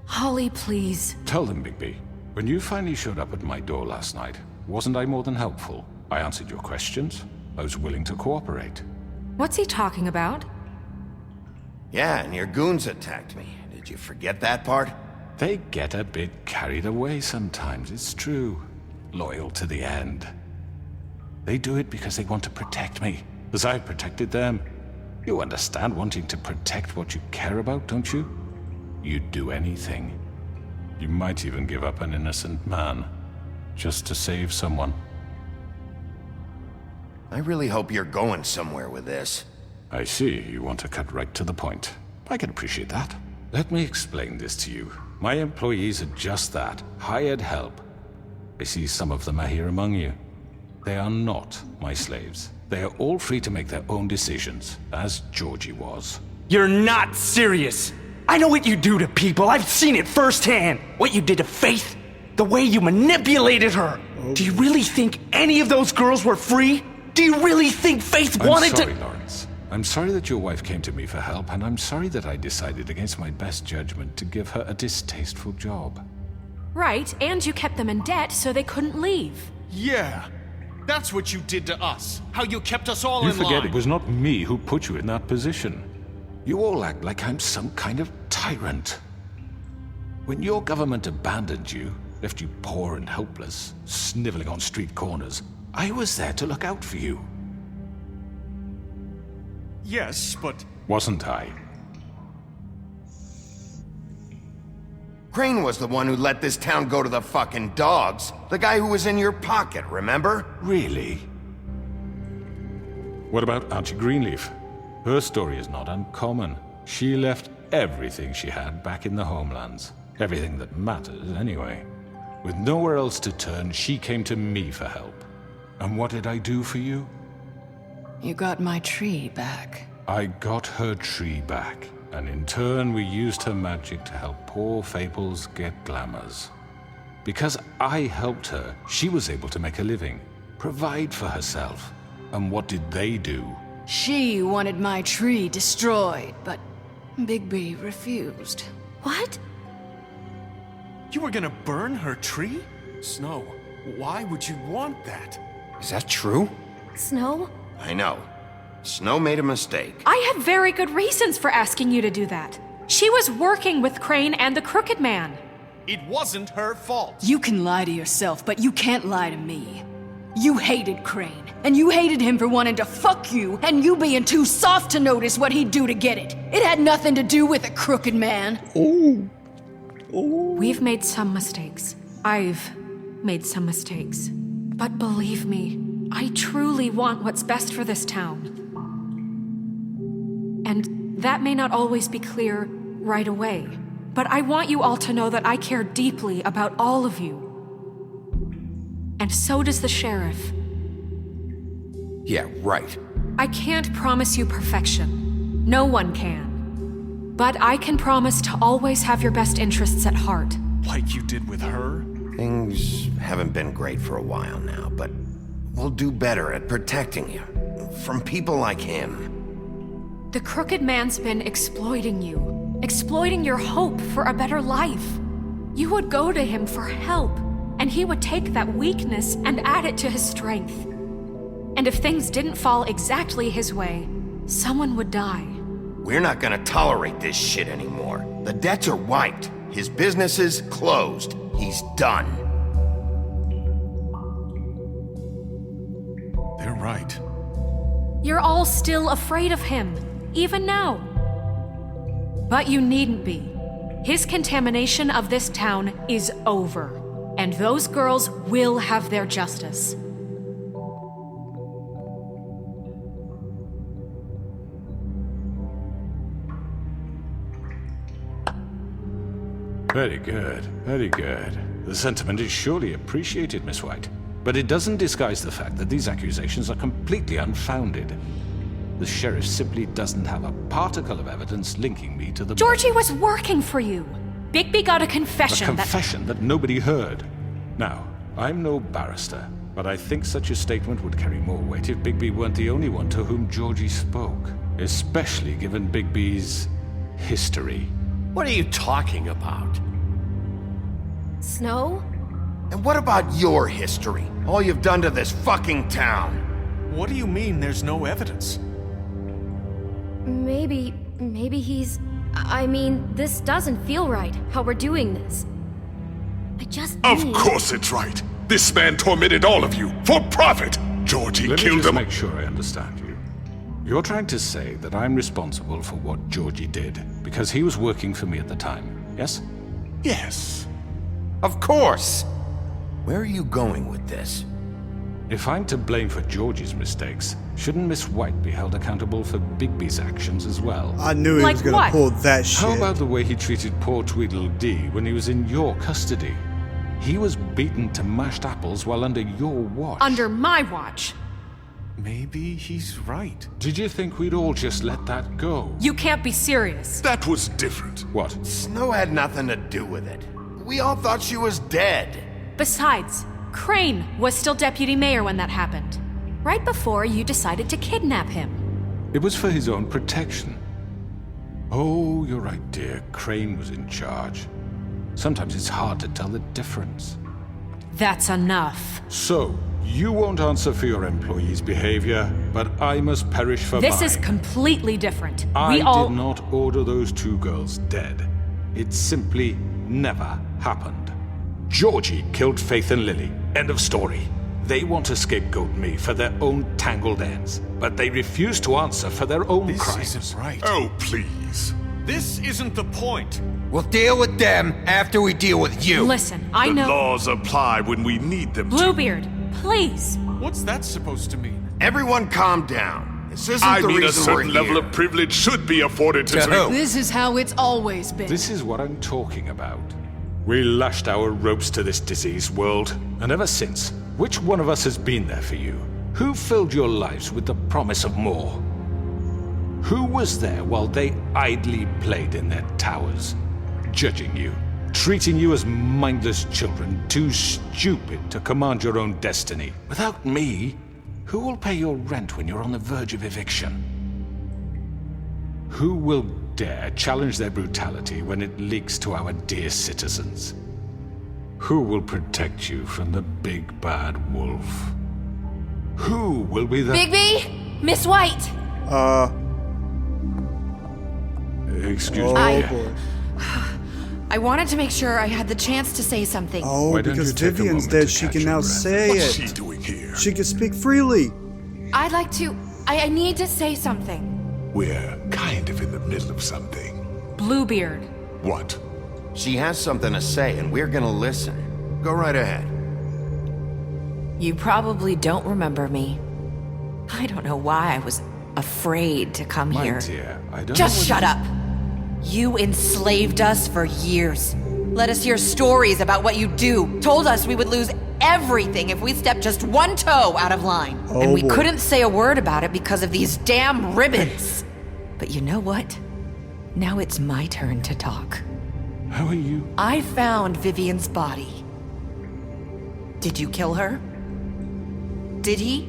Holly, please. Tell them, Bigby. When you finally showed up at my door last night, wasn't I more than helpful? I answered your questions. I was willing to cooperate. What's he talking about? Yeah, and your goons attacked me. Did you forget that part? They get a bit carried away sometimes, it's true. Loyal to the end. They do it because they want to protect me, as I've protected them. You understand wanting to protect what you care about, don't you? You'd do anything. You might even give up an innocent man, just to save someone. I really hope you're going somewhere with this. I see, you want to cut right to the point. I can appreciate that. Let me explain this to you. My employees are just that, hired help. I see some of them are here among you. They are not my slaves. They are all free to make their own decisions, as Georgie was. You're not serious. I know what you do to people. I've seen it firsthand. What you did to Faith. The way you manipulated her. Do you really think any of those girls were free? Do you really think Faith wanted I'm sorry, to— Lawrence. I'm sorry that your wife came to me for help, and I'm sorry that I decided against my best judgment to give her a distasteful job. Right, and you kept them in debt so they couldn't leave. Yeah. That's what you did to us. How you kept us all You in line. forget it was not me who put you in that position. You all act like I'm some kind of tyrant. When your government abandoned you, left you poor and helpless, sniveling on street corners, I was there to look out for you. Yes, but... Wasn't I? Crane was the one who let this town go to the fucking dogs. The guy who was in your pocket, remember? Really? What about Auntie Greenleaf? Her story is not uncommon. She left everything she had back in the homelands. Everything that matters, anyway. With nowhere else to turn, she came to me for help. And what did I do for you? You got my tree back. I got her tree back, and in turn we used her magic to help poor Fables get glamours. Because I helped her, she was able to make a living, provide for herself. And what did they do? She wanted my tree destroyed, but Bigby refused. What? You were gonna burn her tree? Snow, why would you want that? Is that true? Snow? I know. Snow made a mistake. I had very good reasons for asking you to do that. She was working with Crane and the Crooked Man. It wasn't her fault. You can lie to yourself, but you can't lie to me. You hated Crane, and you hated him for wanting to fuck you, and you being too soft to notice what he'd do to get it. It had nothing to do with a Crooked Man. We've made some mistakes. I've made some mistakes. But believe me, I truly want what's best for this town. And that may not always be clear right away, but I want you all to know that I care deeply about all of you. And so does the sheriff. Yeah, right. I can't promise you perfection. No one can. But I can promise to always have your best interests at heart. Like you did with her? Things haven't been great for a while now, but we'll do better at protecting you from people like him. The Crooked Man's been exploiting you, exploiting your hope for a better life. You would go to him for help, and he would take that weakness and add it to his strength. And if things didn't fall exactly his way, someone would die. We're not gonna tolerate this shit anymore. The debts are wiped. His business is closed. He's done. They're right. You're all still afraid of him, even now. But you needn't be. His contamination of this town is over, and those girls will have their justice. Very good, very good. The sentiment is surely appreciated, Miss White. But it doesn't disguise the fact that these accusations are completely unfounded. The sheriff simply doesn't have a particle of evidence linking me to the... Georgie was working for you. Bigby got a confession. A confession that nobody heard. Now, I'm no barrister, but I think such a statement would carry more weight if Bigby weren't the only one to whom Georgie spoke. Especially given Bigby's history. What are you talking about? Snow? And what about your history? All you've done to this fucking town? What do you mean there's no evidence? Maybe he's... I mean, this doesn't feel right, how we're doing this. I just Of course it's right. This man tormented all of you, for profit! Georgie Let me killed just him. make sure I understand you. You're trying to say that I'm responsible for what Georgie did, because he was working for me at the time, yes? Yes. Of course! Where are you going with this? If I'm to blame for Georgie's mistakes, shouldn't Miss White be held accountable for Bigby's actions as well? I knew he Like was gonna what? pull that shit. How about the way he treated poor Tweedledee when he was in your custody? He was beaten to mashed apples while under your watch. Under my watch. Maybe he's right. Did you think we'd all just let that go? You can't be serious. That was different. What? Snow had nothing to do with it. We all thought she was dead. Besides, Crane was still deputy mayor when that happened. Right before you decided to kidnap him. It was for his own protection. Oh, you're right, dear. Crane was in charge. Sometimes it's hard to tell the difference. That's enough. So, you won't answer for your employees' behavior, but I must perish for This mine. is completely different. I We all... did not order those two girls dead. It simply never happened. Georgie killed Faith and Lily. End of story. They want to scapegoat me for their own tangled ends, but they refuse to answer for their own This crimes. isn't right. Oh, please. This isn't the point. We'll deal with them after we deal with you. Listen, I The know... laws apply when we need them to. Bluebeard, please. What's that supposed to mean? Everyone calm down. This isn't I the mean, a reason we're certain level here. of privilege should be afforded to... To who? This is how it's always been. This is what I'm talking about. We lashed our ropes to this diseased world, and ever since, which one of us has been there for you? Who filled your lives with the promise of more? Who was there while they idly played in their towers, judging you, treating you as mindless children, too stupid to command your own destiny? Without me, who will pay your rent when you're on the verge of eviction? Who will dare challenge their brutality when it leaks to our dear citizens? Who will protect you from the big bad wolf? Who will be the... Bigby! Miss White! Excuse Oh me. boy. I wanted to make sure I had the chance to say something. Oh, Why don't because you take a Vivian's moment dead, to she catch can your now breath? say What's it. she doing here? She can speak freely. I'd like to... I need to say something. We're kind of in the middle of something. Bluebeard. What? She has something to say, and we're gonna listen. Go right ahead. You probably don't remember me. I don't know why I was afraid to come My here. dear, I don't Just know shut up! You enslaved us for years. Let us hear stories about what you do. Told us we would lose everything if we stepped just one toe out of line. Oh, and we boy. couldn't say a word about it because of these damn ribbons. But you know what? Now it's my turn to talk. How are you? I found Vivian's body. Did you kill her? Did he?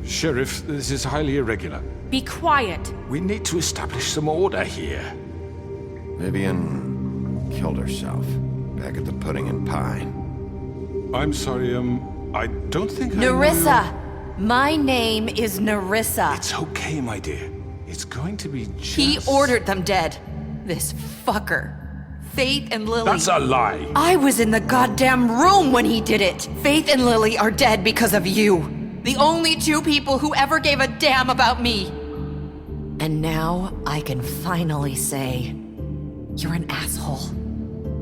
Sheriff, this is highly irregular. Be quiet. We need to establish some order here. Vivian killed herself back at the Pudding and Pie. I'm sorry, I don't think Nerissa! My name is Nerissa. It's okay, my dear. It's going to be just... He ordered them dead. This fucker. Faith and Lily. That's a lie. I was in the goddamn room when he did it. Faith and Lily are dead because of you. The only two people who ever gave a damn about me. And now I can finally say, you're an asshole.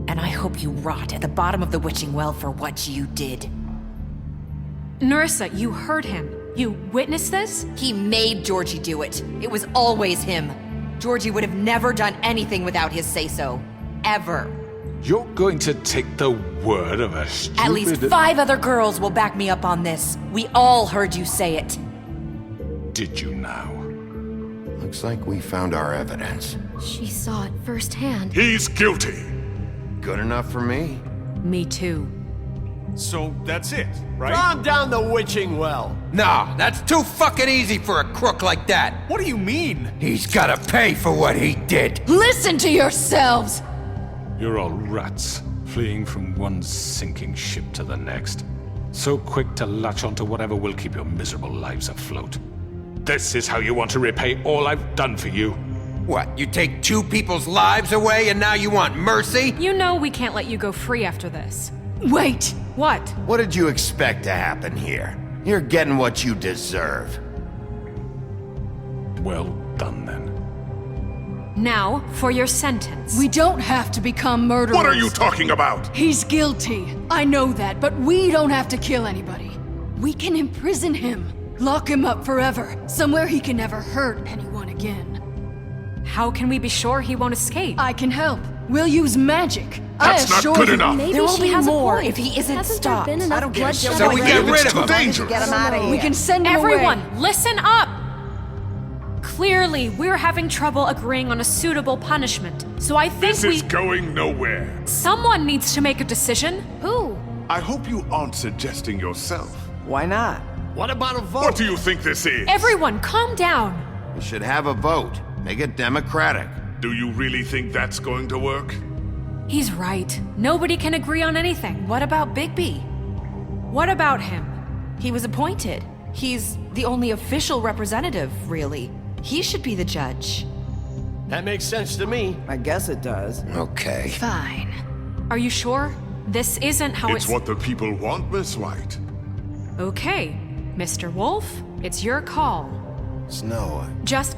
And I hope you rot at the bottom of the witching well for what you did. Nerissa, you heard him. You witnessed this? He made Georgie do it. It was always him. Georgie would have never done anything without his say-so. Ever. You're going to take the word of a stupid... At least 5 other girls will back me up on this. We all heard you say it. Did you now? Looks like we found our evidence. She saw it firsthand. He's guilty. Good enough for me. Me too. So that's it, right? Calm down the witching well. Nah, that's too fucking easy for a crook like that. What do you mean? He's gotta pay for what he did. Listen to yourselves! You're all rats, fleeing from one sinking ship to the next. So quick to latch onto whatever will keep your miserable lives afloat. This is how you want to repay all I've done for you? What, you take 2 people's lives away and now you want mercy? You know we can't let you go free after this. Wait! What? What did you expect to happen here? You're getting what you deserve. Well done, then. Now, for your sentence. We don't have to become murderers. What are you talking about? He's guilty. I know that, but we don't have to kill anybody. We can imprison him. Lock him up forever. Somewhere he can never hurt anyone again. How can we be sure he won't escape? I can help. We'll use magic. That's not good enough. Maybe There will she be has more a point. if he isn't Hasn't stopped. There been enough I don't give a bloodshed shit. So we get already? rid of It's too him. dangerous. Get him out of here. We can send him Everyone, away. listen up! Clearly, we're having trouble agreeing on a suitable punishment. So I think This is going nowhere. someone needs to make a decision. Who? I hope you aren't suggesting yourself. Why not? What about a vote? What do you think this is? Everyone, calm down. We should have a vote. Make it democratic. Do you really think that's going to work? He's right. Nobody can agree on anything. What about Bigby? What about him? He was appointed. He's the only official representative, really. He should be the judge. That makes sense to me. I guess it does. Okay. Fine. Are you sure? This isn't how It's what the people want, Miss White. Okay, Mr. Wolfe, it's your call. Snow. Just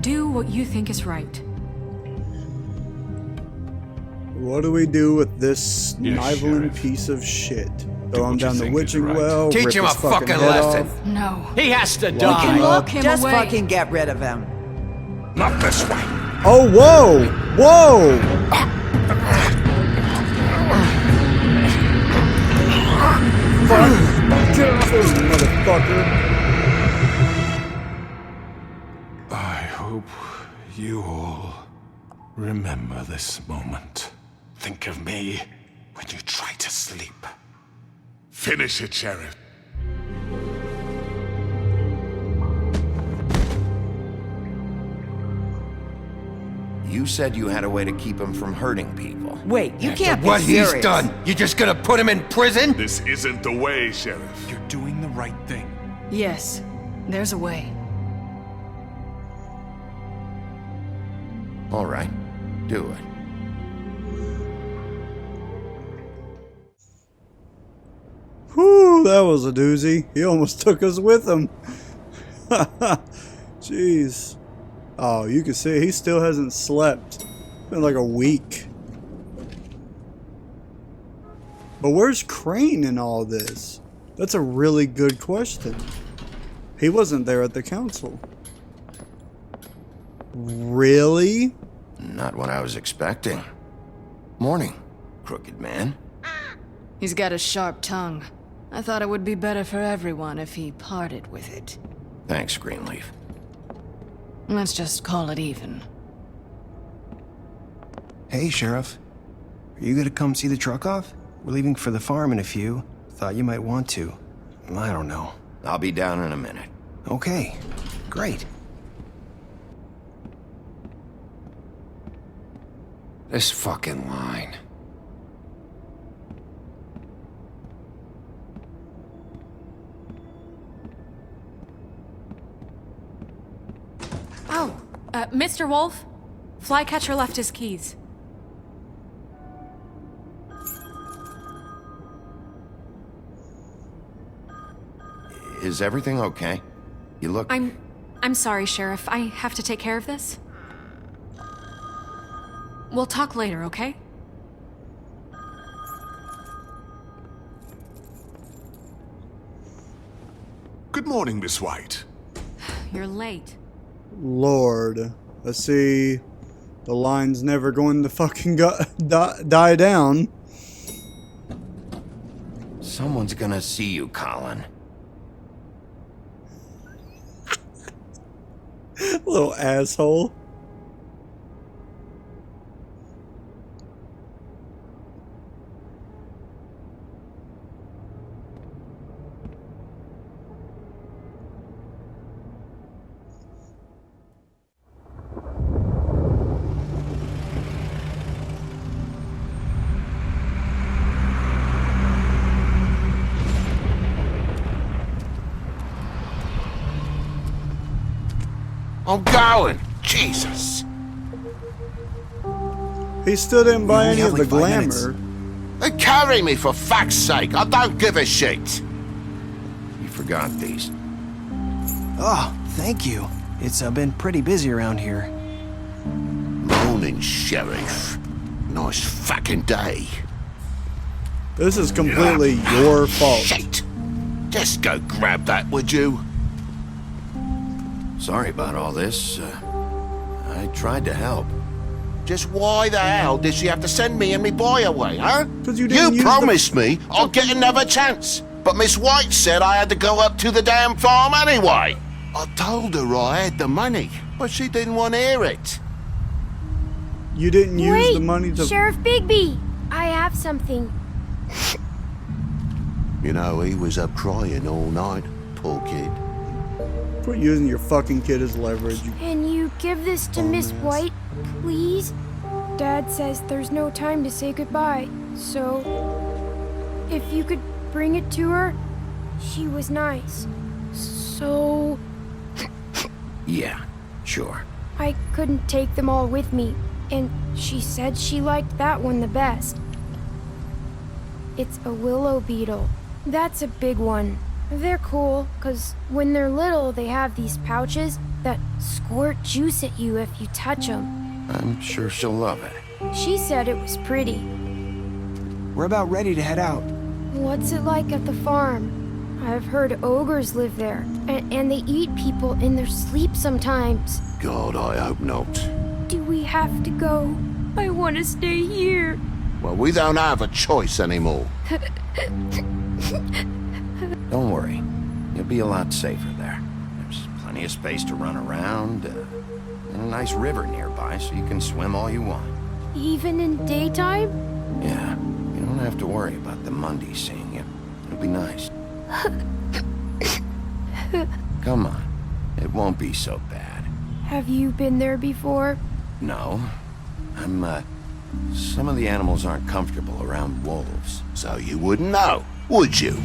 do what you think is right. What do we do with this Yes, sniveling Sheriff. piece of shit? Do Throw him what you down the think is witching right. well, Teach rip him his a fucking head lesson. off? No. He has to We die. can lock him Just away. fucking get rid of him. Not this way. Oh, whoa! Whoa! Fuck. Get off this motherfucker. I hope you all remember this moment. Think of me when you try to sleep. Finish it, Sheriff. You said you had a way to keep him from hurting people. Wait, you After can't be what serious. he's done, you just gonna put him in prison? This isn't the way, Sheriff. You're doing the right thing. Yes, there's a way. All right, do it. Whew, that was a doozy. He almost took us with him. Jeez. Oh, you can see he still hasn't slept. It's been like a week. But where's Crane in all this? That's a really good question. He wasn't there at the council. Really? Not what I was expecting. Morning, crooked man. He's got a sharp tongue. I thought it would be better for everyone if he parted with it. Thanks, Greenleaf. Let's just call it even. Hey, Sheriff. Are you gonna come see the truck off? We're leaving for the farm in a few. Thought you might want to. I don't know. I'll be down in a minute. Okay, great. This fucking line. Oh, Mr. Wolfe, Flycatcher left his keys. is everything okay? You look... I'm sorry, Sheriff. I have to take care of this. We'll talk later, okay? Good morning, Miss White. You're late. Lord. I see the line's never going to fucking die down. Someone's gonna see you, Colin. Little asshole. I'm going! Jesus! He still didn't buy any of the glamour. They carry me, for fuck's sake! I don't give a shit! You forgot these. Oh, thank you. It's been pretty busy around here. Morning, Sheriff. Nice fucking day. This is completely your fault. Shit! Just go grab that, would you? Sorry about all this. I tried to help. Just why the hell did she have to send me and me boy away, huh? You promised me I'd get another chance. But Miss White said I had to go up to the damn farm anyway. I told her I had the money, but she didn't want to hear it. You didn't use the money to... Sheriff Bigby! I have something. You know, he was up crying all night, poor kid. Quit using your fucking kid as leverage. Can you give this to Miss White, please? Dad says there's no time to say goodbye, so... if you could bring it to her, she was nice. So... Yeah, sure. I couldn't take them all with me, and she said she liked that one the best. It's a willow beetle. That's a big one. They're cool, 'cause when they're little, they have these pouches that squirt juice at you if you touch them. I'm sure she'll love it. She said it was pretty. We're about ready to head out. What's it like at the farm? I've heard ogres live there, and they eat people in their sleep sometimes. God, I hope not. Do we have to go? I want to stay here. Well, we don't have a choice anymore. Don't worry. You'll be a lot safer there. There's plenty of space to run around, and a nice river nearby so you can swim all you want. Even in daytime? Yeah, you don't have to worry about the Mundies seeing you. It'll be nice. Come on. It won't be so bad. Have you been there before? No. Some of the animals aren't comfortable around wolves, so you wouldn't know, would you?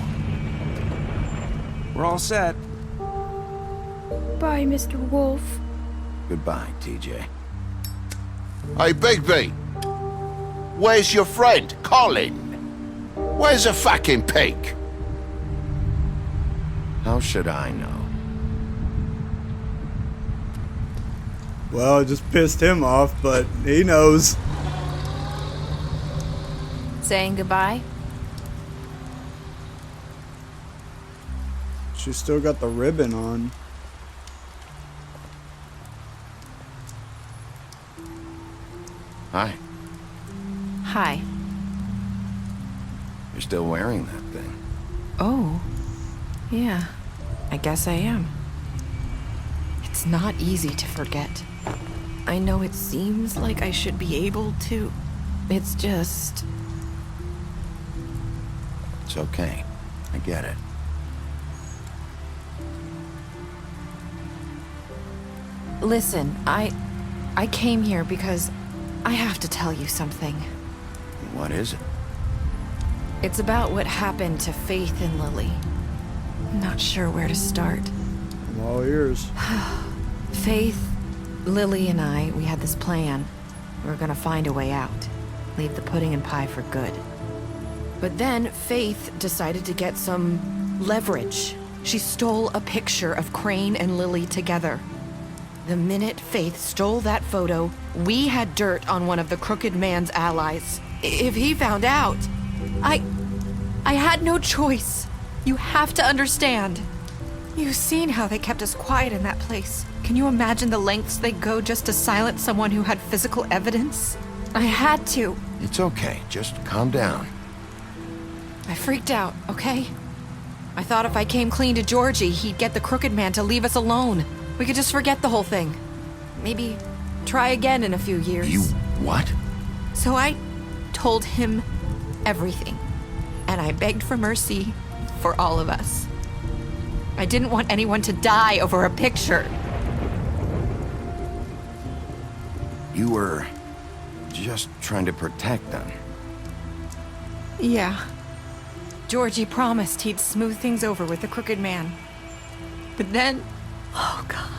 We're all set. Bye, Mr. Wolfe. Goodbye, TJ. Hey, Bigby! Where's your friend, Colin? Where's the fucking pig? How should I know? Well, it just pissed him off, but he knows. Saying goodbye? She's still got the ribbon on. Hi. Hi. You're still wearing that thing. Oh. Yeah. I guess I am. It's not easy to forget. I know it seems like I should be able to. It's just... It's okay. I get it. Listen, I came here because I have to tell you something. What is it? It's about what happened to Faith and Lily. I'm not sure where to start. I'm all ears. Faith, Lily, and I, we had this plan. We were gonna find a way out. Leave the pudding and pie for good. But then Faith decided to get some leverage. She stole a picture of Crane and Lily together. The minute Faith stole that photo, we had dirt on one of the Crooked Man's allies. If he found out, I had no choice. You have to understand. You've seen how they kept us quiet in that place. Can you imagine the lengths they go just to silence someone who had physical evidence? I had to. It's okay. Just calm down. I freaked out, okay? I thought if I came clean to Georgie, he'd get the Crooked Man to leave us alone. We could just forget the whole thing. Maybe try again in a few years. You what? So I told him everything. And I begged for mercy for all of us. I didn't want anyone to die over a picture. You were just trying to protect them. Yeah. Georgie promised he'd smooth things over with the Crooked Man. But then... Oh, God.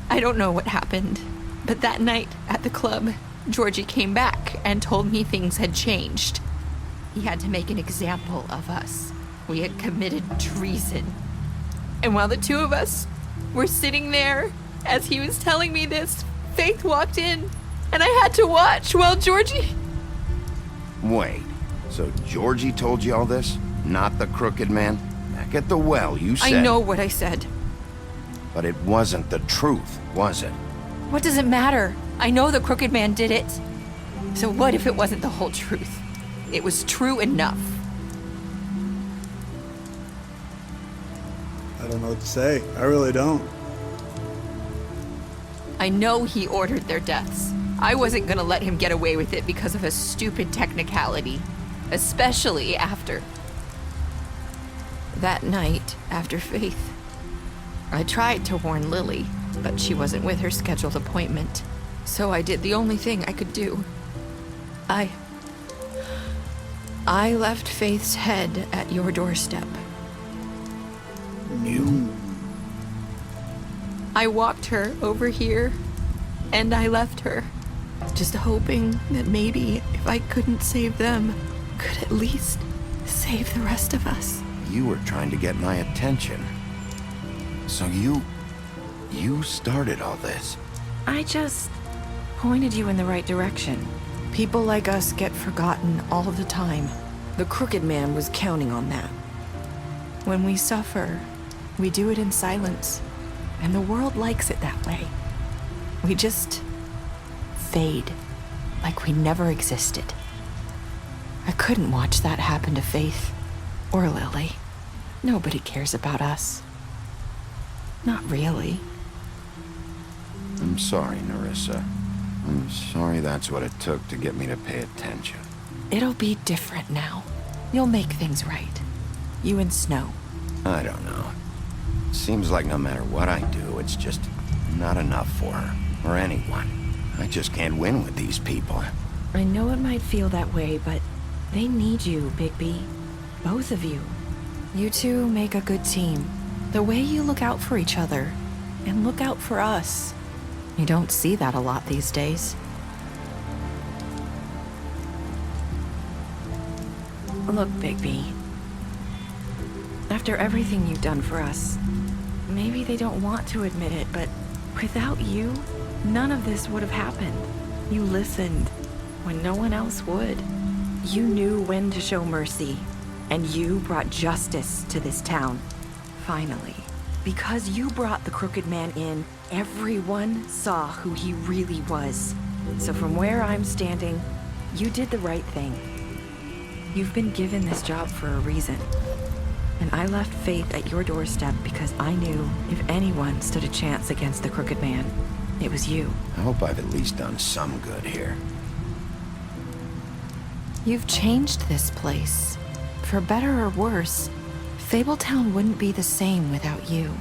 I don't know what happened, but that night at the club, Georgie came back and told me things had changed. He had to make an example of us. We had committed treason. And while the two of us were sitting there, as he was telling me this, Faith walked in, and I had to watch while Georgie... Wait, so Georgie told you all this? Not the Crooked Man? Back at the well, you said... I know what I said. But it wasn't the truth, was it? What does it matter? I know the Crooked Man did it. So what if it wasn't the whole truth? It was true enough. I don't know what to say. I really don't. I know he ordered their deaths. I wasn't gonna let him get away with it because of a stupid technicality. Especially after... that night, after Faith. I tried to warn Lily, but she wasn't with her scheduled appointment. So I did the only thing I could do. I left Faith's head at your doorstep. You? I walked her over here, and I left her. Just hoping that maybe if I couldn't save them, could at least save the rest of us. You were trying to get my attention. So you started all this. I just pointed you in the right direction. People like us get forgotten all the time. The Crooked Man was counting on that. When we suffer, we do it in silence, and the world likes it that way. We just fade, like we never existed. I couldn't watch that happen to Faith or Lily. Nobody cares about us. Not really. I'm sorry, Nerissa. I'm sorry that's what it took to get me to pay attention. It'll be different now. You'll make things right. You and Snow. I don't know. Seems like no matter what I do, it's just not enough for her, or anyone. I just can't win with these people. I know it might feel that way, but they need you, Bigby. Both of you. You two make a good team. The way you look out for each other, and look out for us. You don't see that a lot these days. Look, Bigby. After everything you've done for us, maybe they don't want to admit it, but without you, none of this would have happened. You listened when no one else would. You knew when to show mercy, and you brought justice to this town. Finally. Because you brought the Crooked Man in, everyone saw who he really was. So from where I'm standing, you did the right thing. You've been given this job for a reason. And I left Faith at your doorstep because I knew if anyone stood a chance against the Crooked Man, it was you. I hope I've at least done some good here. You've changed this place. For better or worse, Fabletown wouldn't be the same without you.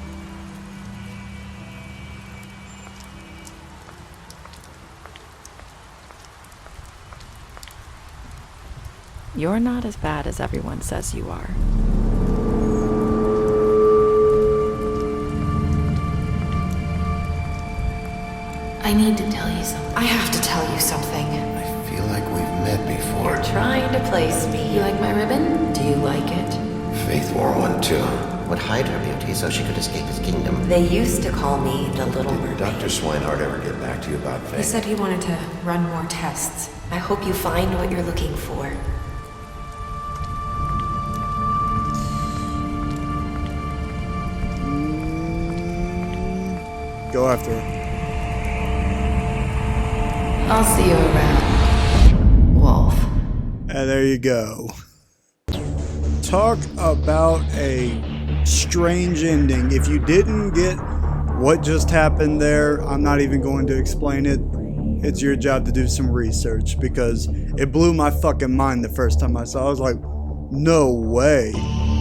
You're not as bad as everyone says you are. I need to tell you something. I have to tell you something. I feel like we've met before. You're trying to place me. You like my ribbon? Do you like it? Faith wore one too. Would hide her beauty so she could escape his kingdom. They used to call me the Little Did Mermaid. Dr. Swinehart ever get back to you about Faith? He said he wanted to run more tests. I hope you find what you're looking for. Go after her. I'll see you around, Wolfe. And there you go. Talk about a strange ending. If you didn't get what just happened there, I'm not even going to explain it. It's your job to do some research, because it blew my fucking mind the first time I saw it. I was like, no way.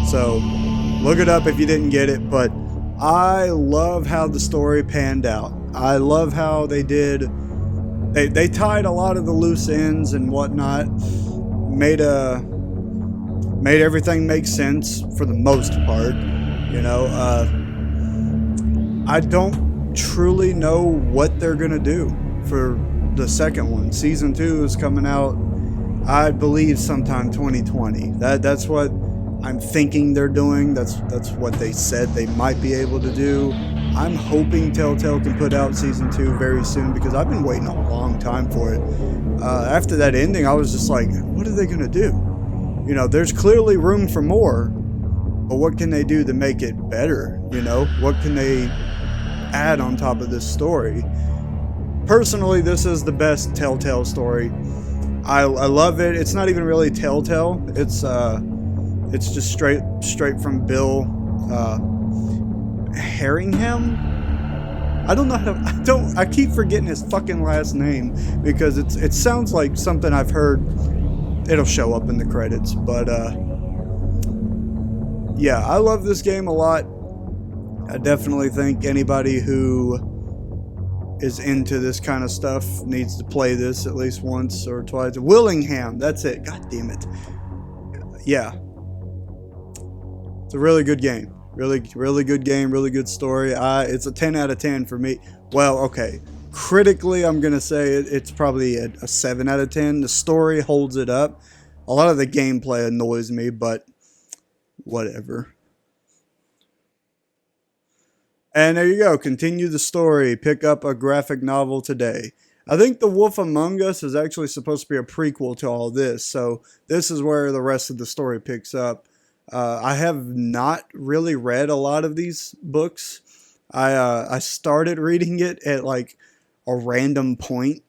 So look it up if you didn't get it, but I love how the story panned out. I love how they did. They tied a lot of the loose ends and whatnot. Made everything make sense for the most part. You know, I don't truly know what they're gonna do for the second one. Season 2 is coming out, I believe, sometime 2020. That's what I'm thinking they're doing. That's what they said they might be able to do. I'm hoping Telltale can put out Season 2 very soon, because I've been waiting a long time for it. After that ending, I was just like, what are they going to do? You know, there's clearly room for more, but what can they do to make it better? You know, what can they add on top of this story? Personally, this is the best Telltale story. I love it. It's not even really Telltale. It's just straight from Bill Herringham. I don't know how to, I keep forgetting his fucking last name, because it sounds like something I've heard. It'll show up in the credits, but yeah, I love this game a lot. I definitely think anybody who is into this kind of stuff needs to play this at least once or twice. Willingham, that's it. God damn it. Yeah. It's a really good game. Really good game, really good story. It's a 10 out of 10 for me. Well, okay. Critically, I'm going to say it's probably a 7 out of 10. The story holds it up. A lot of the gameplay annoys me, but whatever. And there you go. Continue the story. Pick up a graphic novel today. I think The Wolf Among Us is actually supposed to be a prequel to all this. So this is where the rest of the story picks up. I have not really read a lot of these books. I started reading it at like a random point,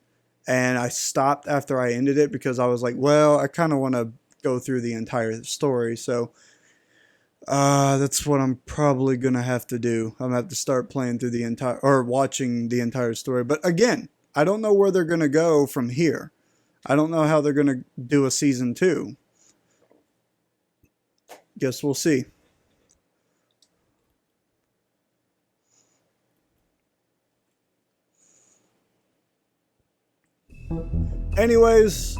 and I stopped after I ended it because I was like, well, I kind of want to go through the entire story. So that's what I'm probably going to have to do. I'm going to have to start playing through the entire, or watching the entire story. But again, I don't know where they're going to go from here. I don't know how they're going to do a season 2. Guess we'll see. Anyways,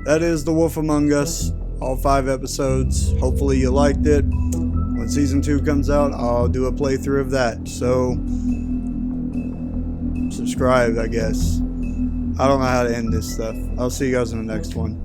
that is The Wolf Among Us. All 5 episodes. Hopefully you liked it. When season 2 comes out, I'll do a playthrough of that. So, subscribe, I guess. I don't know how to end this stuff. I'll see you guys in the next one.